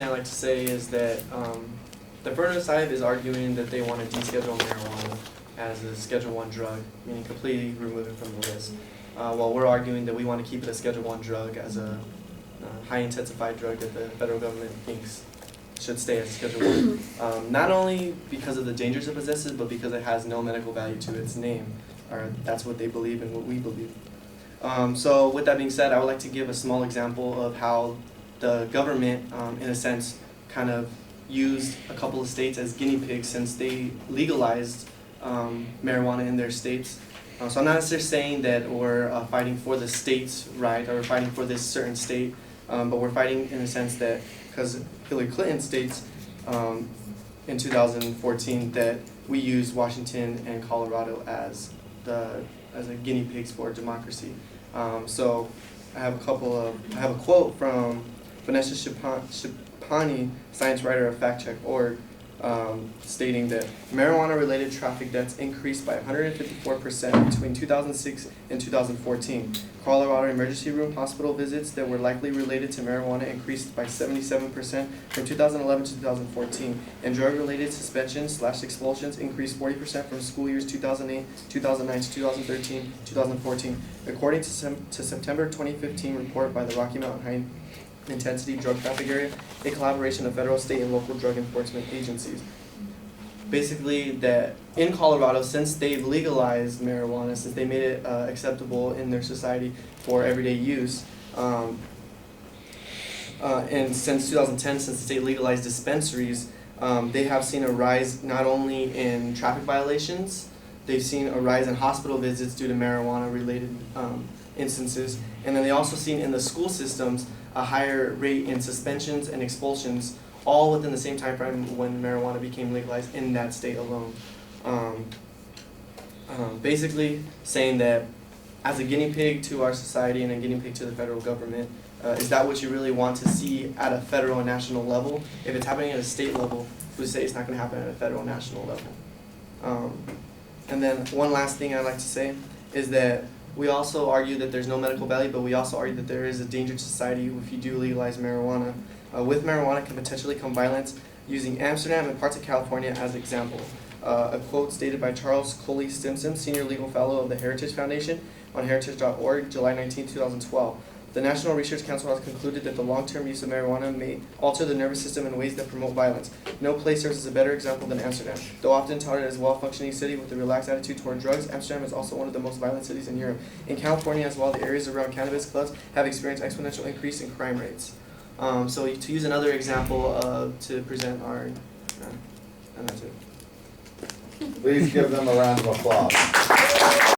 I'd like to say is that the further side is arguing that they want to deschedule marijuana as a Schedule I drug, meaning completely remove it from the list. While we're arguing that we want to keep it a Schedule I drug as a high intensified drug that the federal government thinks should stay as Schedule I. Not only because of the dangers it possesses, but because it has no medical value to its name. Or that's what they believe and what we believe. So with that being said, I would like to give a small example of how the government, in a sense, kind of used a couple of states as guinea pigs since they legalized marijuana in their states. So I'm not necessarily saying that we're fighting for the state's right or fighting for this certain state, but we're fighting in a sense that because Hillary Clinton states in 2014 that we use Washington and Colorado as a guinea pigs for democracy. So I have a quote from Vanessa Shipani, science writer of FactCheck.org, stating that marijuana-related traffic deaths increased by 154% between 2006 and 2014. Colorado emergency room hospital visits that were likely related to marijuana increased by 77% from 2011 to 2014, and drug-related suspensions/expulsions increased 40% from school years 2008, 2009 to 2013, 2014, according to September 2015 report by the Rocky Mountain High Intensity Drug Traffic Area, a collaboration of federal, state, and local drug enforcement agencies. Basically, that in Colorado, since they've legalized marijuana, since they made it acceptable in their society for everyday use, and since 2010, since the state legalized dispensaries, they have seen a rise not only in traffic violations, they've seen a rise in hospital visits due to marijuana-related instances, and then they also seen in the school systems a higher rate in suspensions and expulsions, all within the same time frame when marijuana became legalized in that state alone. Basically saying that as a guinea pig to our society and a guinea pig to the federal government, is that what you really want to see at a federal and national level? If it's happening at a state level, we say it's not going to happen at a federal and national level. And then one last thing I'd like to say is that we also argue that there's no medical value, but we also argue that there is a danger to society if you do legalize marijuana. With marijuana can potentially come violence, using Amsterdam and parts of California as example. A quote stated by Charles Coley Stimson, Senior Legal Fellow of the Heritage Foundation on heritage.org, July 19, 2012. The National Research Council has concluded that the long-term use of marijuana may alter the nervous system in ways that promote violence. No place serves as a better example than Amsterdam. Though often touted as a well-functioning city with a relaxed attitude toward drugs, Amsterdam is also one of the most violent cities in Europe. In California as well, the areas around cannabis clubs have experienced exponential increase in crime rates. So to use another example to present our, and that's it. Please give them a round of applause.